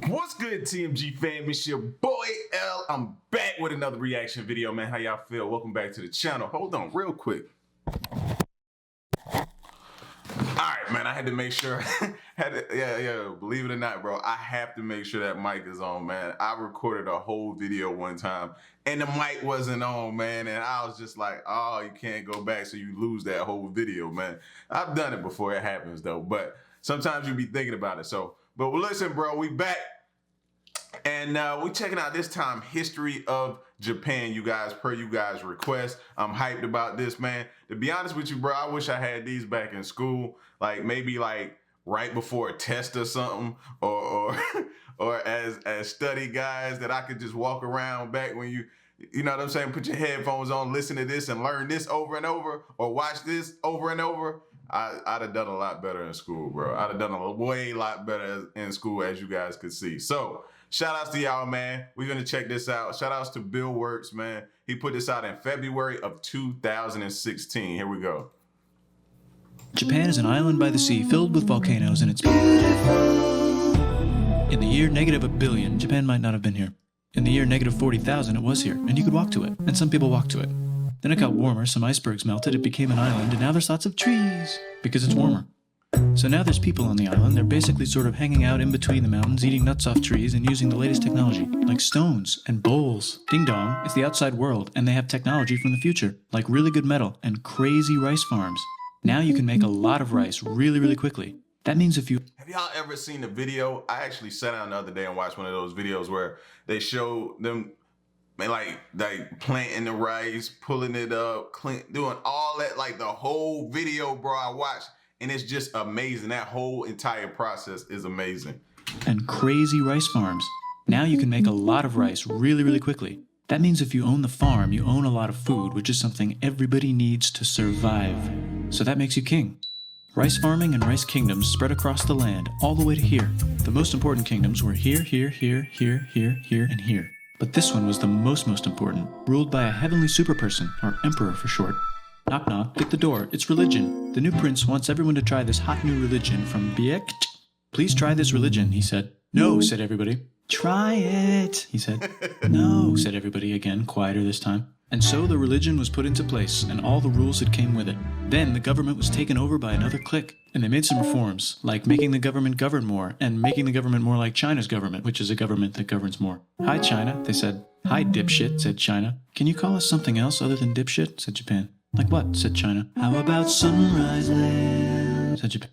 What's good, TMG fam? It's your boy L. I'm back with another reaction video, man. How y'all feel? Welcome back to the channel. Hold on real quick. Alright, man, I had to make sure. Believe it or not, bro, I have to make sure that mic is on, man. I recorded a whole video one time and the mic wasn't on, man, and I was just like, oh, you can't go back, so you lose that whole video, man. I've done it before, it happens though, but sometimes you be thinking about it. But listen, bro, we back. And we checking out this time history of Japan, you guys, per you guys' request. I'm hyped about this, man. To be honest with you, bro, I wish I had these back in school, like maybe like right before a test or something, or as study guides that I could just walk around back when you know what I'm saying, put your headphones on, listen to this and learn this over and over, or watch this over and over. I'd have done a lot better in school, bro. I'd have done a way lot better in school, as you guys could see. So shout outs to y'all, man. We're gonna check this out. Shout outs to Bill Works, man. He put this out in February of 2016. Here we go. Japan is an island by the sea filled with volcanoes, and it's beautiful. In the year -1 billion, Japan might not have been here. In the year -40,000, it was here, and you could walk to it, and some people walked to it. Then it got warmer, some icebergs melted, it became an island, and now there's lots of trees, because it's warmer. So now there's people on the island. They're basically sort of hanging out in between the mountains, eating nuts off trees, and using the latest technology, like stones and bowls. Ding dong, it's the outside world, and they have technology from the future, like really good metal and crazy rice farms. Now you can make a lot of rice really, really quickly. That means if you... Have y'all ever seen a video? I actually sat down the other day and watched one of those videos where they show them like planting the rice, pulling it up, doing all that, like the whole video, bro. I watched, and it's just amazing. That whole entire process is amazing. And crazy rice farms. Now you can make a lot of rice really, really quickly. That means if you own the farm, you own a lot of food, which is something everybody needs to survive. So that makes you king. Rice farming and rice kingdoms spread across the land all the way to here. The most important kingdoms were here, here, here, here, here, here, and here. But this one was the most important, ruled by a heavenly superperson, or emperor for short. Knock knock, get the door, it's religion. The new prince wants everyone to try this hot new religion from Biekt. Please try this religion, he said. No, said everybody. Try it, he said. No, said everybody again, quieter this time. And so the religion was put into place, and all the rules that came with it. Then the government was taken over by another clique, and they made some reforms, like making the government govern more, and making the government more like China's government, which is a government that governs more. Hi, China, they said. Hi, dipshit, said China. Can you call us something else other than dipshit, said Japan. Like what, said China. How about Sunrise Land, said Japan.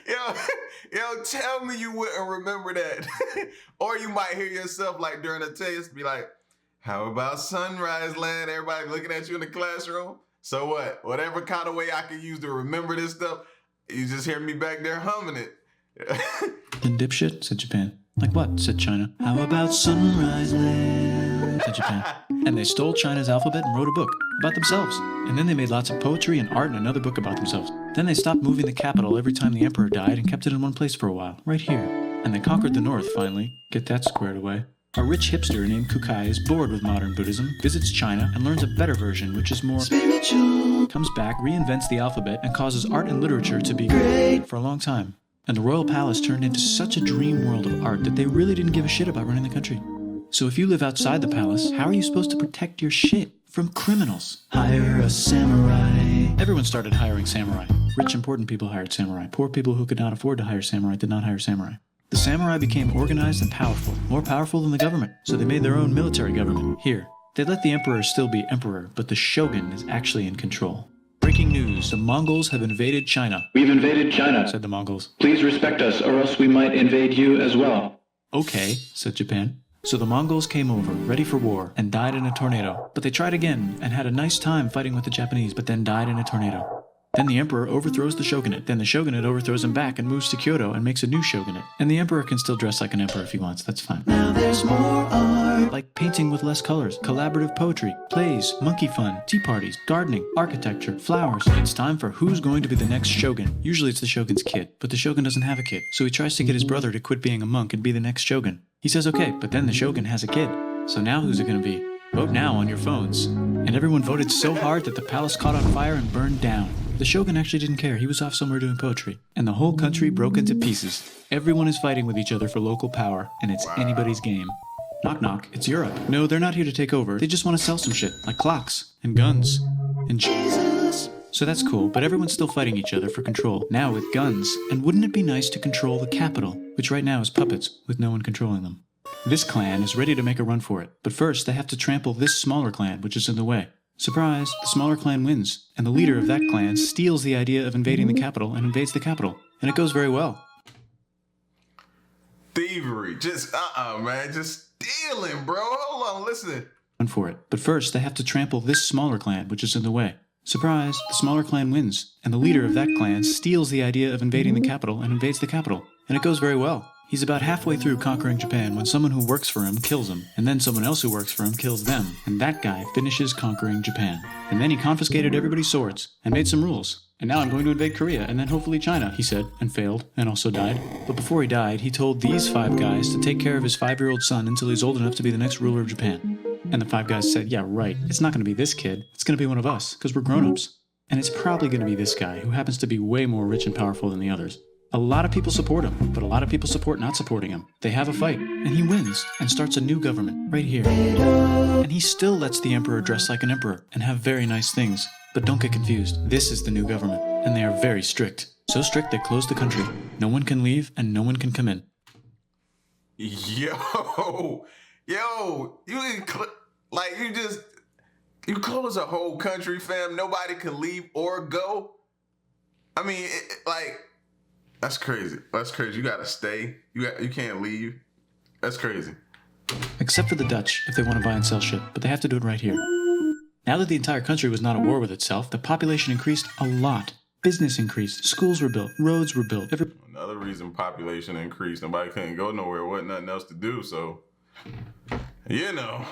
Yo, tell me you wouldn't remember that. Or you might hear yourself like during a test, be like, how about Sunrise Land? Everybody looking at you in the classroom. So what? Whatever kind of way I can use to remember this stuff, you just hear me back there humming it. Then dipshit, said Japan. Like what, said China. How about Sunrise Land, said Japan. And they stole China's alphabet and wrote a book about themselves. And then they made lots of poetry and art and another book about themselves. Then they stopped moving the capital every time the emperor died and kept it in one place for a while, right here. And they conquered the north finally. Get that squared away. A rich hipster named Kukai is bored with modern Buddhism, visits China, and learns a better version, which is more spiritual. Comes back, reinvents the alphabet, and causes art and literature to be great for a long time. And the royal palace turned into such a dream world of art that they really didn't give a shit about running the country. So if you live outside the palace, how are you supposed to protect your shit from criminals? Hire a samurai. Everyone started hiring samurai. Rich, important people hired samurai. Poor people who could not afford to hire samurai did not hire samurai. The samurai became organized and powerful, more powerful than the government, so they made their own military government, here. They let the emperor still be emperor, but the shogun is actually in control. Breaking news, the Mongols have invaded China. We've invaded China, said the Mongols. Please respect us, or else we might invade you as well. Okay, said Japan. So the Mongols came over, ready for war, and died in a tornado. But they tried again, and had a nice time fighting with the Japanese, but then died in a tornado. Then the emperor overthrows the shogunate. Then the shogunate overthrows him back and moves to Kyoto and makes a new shogunate. And the emperor can still dress like an emperor if he wants, that's fine. Now there's more art. Like painting with less colors, collaborative poetry, plays, monkey fun, tea parties, gardening, architecture, flowers. It's time for who's going to be the next shogun. Usually it's the shogun's kid, but the shogun doesn't have a kid. So he tries to get his brother to quit being a monk and be the next shogun. He says okay, but then the shogun has a kid. So now who's it gonna be? Vote now on your phones. And everyone voted so hard that the palace caught on fire and burned down. The shogun actually didn't care. He was off somewhere doing poetry. And the whole country broke into pieces. Everyone is fighting with each other for local power, and it's anybody's game. Knock knock, it's Europe. No, they're not here to take over. They just want to sell some shit, like clocks, and guns, and Jesus. So that's cool, but everyone's still fighting each other for control, now with guns. And wouldn't it be nice to control the capital, which right now is puppets, with no one controlling them? This clan is ready to make a run for it, but first they have to trample this smaller clan, which is in the way. Surprise, the smaller clan wins, and the leader of that clan steals the idea of invading the capital and invades the capital, and it goes very well. Thievery, just man, just stealing, bro. Hold on, listen. Run for it, but first they have to trample this smaller clan, which is in the way. Surprise, the smaller clan wins, and the leader of that clan steals the idea of invading the capital and invades the capital, and it goes very well. He's about halfway through conquering Japan when someone who works for him kills him, and then someone else who works for him kills them, and that guy finishes conquering Japan. And then he confiscated everybody's swords, and made some rules. And now I'm going to invade Korea, and then hopefully China, he said, and failed, and also died. But before he died, he told these 5 guys to take care of his 5-year-old son until he's old enough to be the next ruler of Japan. And the 5 guys said, yeah, right, it's not going to be this kid, it's going to be one of us, because we're grown-ups. And it's probably going to be this guy, who happens to be way more rich and powerful than the others. A lot of people support him, but a lot of people support not supporting him. They have a fight, and he wins, and starts a new government, right here. And he still lets the emperor dress like an emperor, and have very nice things. But don't get confused, this is the new government, and they are very strict. So strict they close the country. No one can leave, and no one can come in. Yo, you close a whole country, fam. Nobody can leave or go. I mean, that's crazy. That's crazy. You gotta stay. You can't leave. That's crazy. Except for the Dutch, if they want to buy and sell shit, but they have to do it right here. Now that the entire country was not at war with itself, the population increased a lot. Business increased, schools were built, roads were built. Another reason population increased. Nobody couldn't go nowhere. Wasn't nothing else to do, so you know.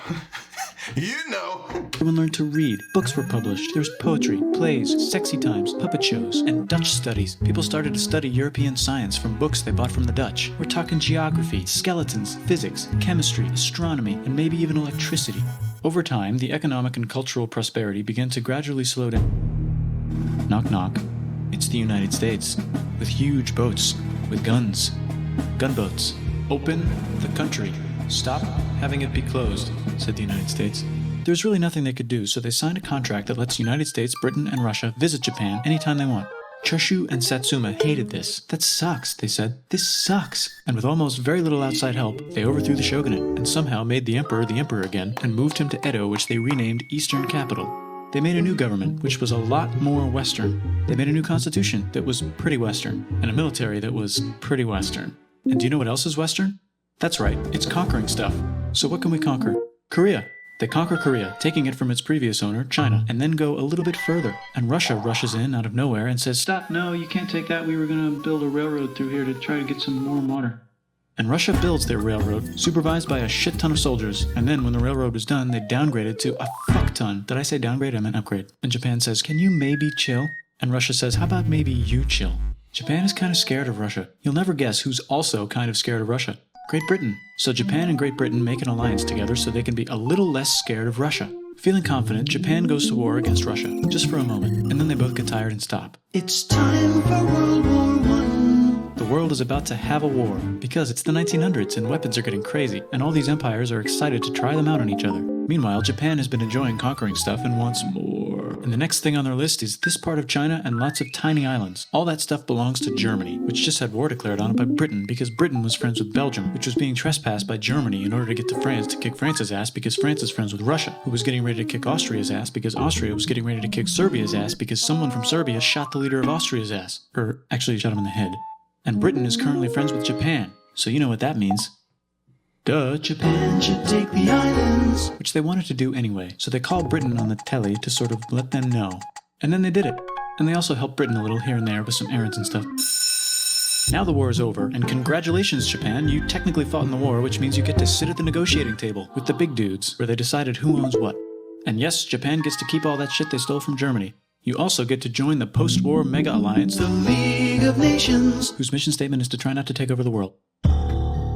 Everyone learned to read. Books were published. There was poetry, plays, sexy times, puppet shows, and Dutch studies. People started to study European science from books they bought from the Dutch. We're talking geography, skeletons, physics, chemistry, astronomy, and maybe even electricity. Over time, the economic and cultural prosperity began to gradually slow down. Knock knock. It's the United States. With huge boats. With guns. Gunboats. Open the country. Stop having it be closed, said the United States. There's really nothing they could do, so they signed a contract that lets the United States, Britain, and Russia visit Japan anytime they want. Choshu and Satsuma hated this. That sucks, they said. This sucks. And with almost very little outside help, they overthrew the shogunate and somehow made the emperor again and moved him to Edo, which they renamed Eastern Capital. They made a new government, which was a lot more Western. They made a new constitution that was pretty Western, and a military that was pretty Western. And do you know what else is Western? That's right, it's conquering stuff. So what can we conquer? Korea. They conquer Korea, taking it from its previous owner, China, and then go a little bit further. And Russia rushes in out of nowhere and says, stop, no, you can't take that. We were going to build a railroad through here to try to get some warm water. And Russia builds their railroad, supervised by a shit ton of soldiers. And then when the railroad was done, they downgraded to a fuck ton. Did I say downgrade? I meant upgrade. And Japan says, can you maybe chill? And Russia says, how about maybe you chill? Japan is kind of scared of Russia. You'll never guess who's also kind of scared of Russia. Great Britain. So Japan and Great Britain make an alliance together so they can be a little less scared of Russia. Feeling confident, Japan goes to war against Russia, just for a moment, and then they both get tired and stop. It's time for World War I. The world is about to have a war, because it's the 1900s and weapons are getting crazy, and all these empires are excited to try them out on each other. Meanwhile, Japan has been enjoying conquering stuff and wants more. And the next thing on their list is this part of China and lots of tiny islands. All that stuff belongs to Germany, which just had war declared on it by Britain because Britain was friends with Belgium, which was being trespassed by Germany in order to get to France to kick France's ass because France is friends with Russia, who was getting ready to kick Austria's ass because Austria was getting ready to kick Serbia's ass because someone from Serbia shot the leader of Austria's ass. Or actually shot him in the head. And Britain is currently friends with Japan, so you know what that means. Duh, Japan should take the islands. Which they wanted to do anyway, so they called Britain on the telly to sort of let them know. And then they did it. And they also helped Britain a little here and there with some errands and stuff. Now the war is over, and congratulations, Japan, you technically fought in the war, which means you get to sit at the negotiating table with the big dudes, where they decided who owns what. And yes, Japan gets to keep all that shit they stole from Germany. You also get to join the post-war mega alliance, the League of Nations, whose mission statement is to try not to take over the world.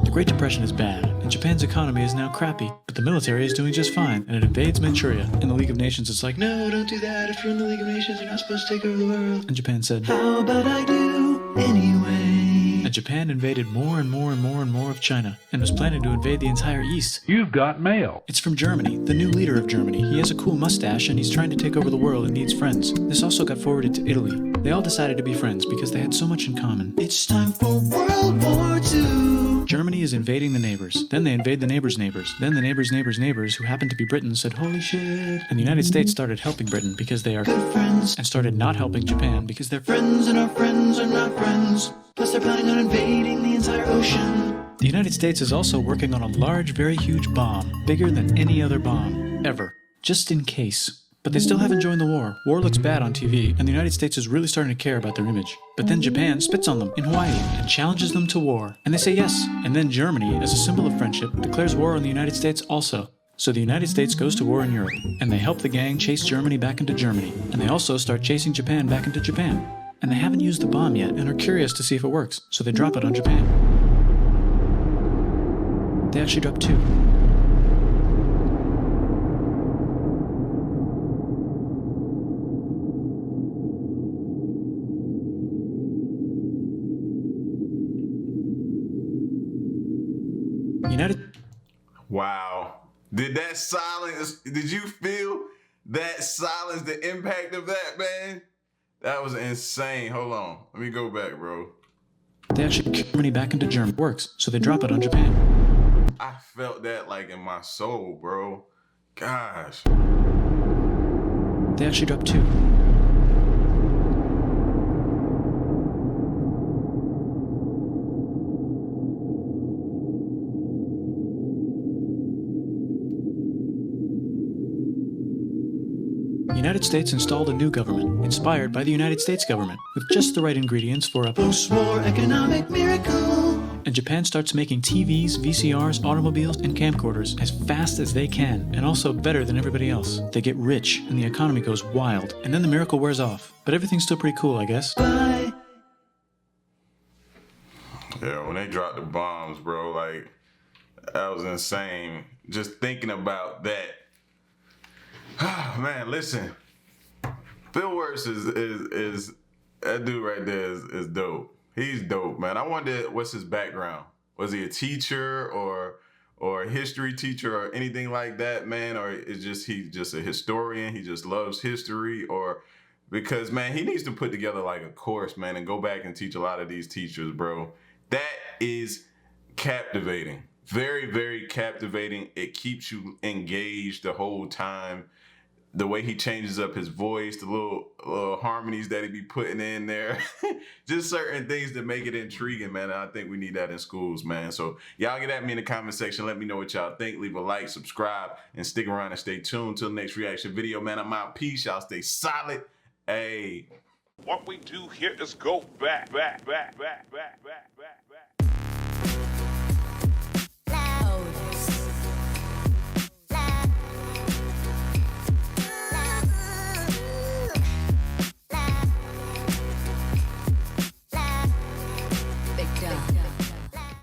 The Great Depression is bad, and Japan's economy is now crappy, but the military is doing just fine, and it invades Manchuria. In the League of Nations, it's like, no, don't do that. If you're in the League of Nations, you're not supposed to take over the world. And Japan said, how about I do anyway? And Japan invaded more and more and more and more of China, and was planning to invade the entire East. You've got mail. It's from Germany, the new leader of Germany. He has a cool mustache, and he's trying to take over the world and needs friends. This also got forwarded to Italy. They all decided to be friends because they had so much in common. It's time for World War II. Germany is invading the neighbors. Then they invade the neighbors' neighbors. Then the neighbors' neighbors' neighbors, who happened to be Britons, said, holy shit. And the United States started helping Britain because they are good friends, and started not helping Japan because they're friends and our friends are not friends. Plus they're planning on invading the entire ocean. The United States is also working on a large, very huge bomb, bigger than any other bomb, ever, just in case. But they still haven't joined the war. War looks bad on TV, and the United States is really starting to care about their image. But then Japan spits on them in Hawaii and challenges them to war. And they say yes. And then Germany, as a symbol of friendship, declares war on the United States also. So the United States goes to war in Europe, and they help the gang chase Germany back into Germany. And they also start chasing Japan back into Japan. And they haven't used the bomb yet and are curious to see if it works, so they drop it on Japan. They actually dropped 2. Wow. Did that silence, did you feel that silence, the impact of that, man? That was insane. Hold on. Let me go back, bro. They actually get Germany back into Germany. Works, so they drop it on Japan. I felt that like in my soul, bro. Gosh. They actually dropped 2. The United States installed a new government, inspired by the United States government, with just the right ingredients for a post-war economic miracle. And Japan starts making TVs, VCRs, automobiles, and camcorders as fast as they can, and also better than everybody else. They get rich, and the economy goes wild, and then the miracle wears off. But everything's still pretty cool, I guess. Bye. Yeah, when they dropped the bombs, bro, like, that was insane. Just thinking about that. Man, listen. Phil Works is that dude right there is dope. He's dope, man. I wonder what's his background. Was he a teacher or a history teacher or anything like that, man? Or is he just a historian? He just loves history, or because, man, he needs to put together like a course, man, and go back and teach a lot of these teachers, bro. That is captivating. Very, very captivating. It keeps you engaged the whole time. The way he changes up his voice, the little harmonies that he be putting in there, just certain things that make it intriguing, man. And I think we need that in schools, man. So y'all get at me in the comment section. Let me know what y'all think. Leave a like, subscribe, and stick around and stay tuned till the next reaction video, man. I'm out. Peace. Y'all stay solid. Hey. What we do here is go back.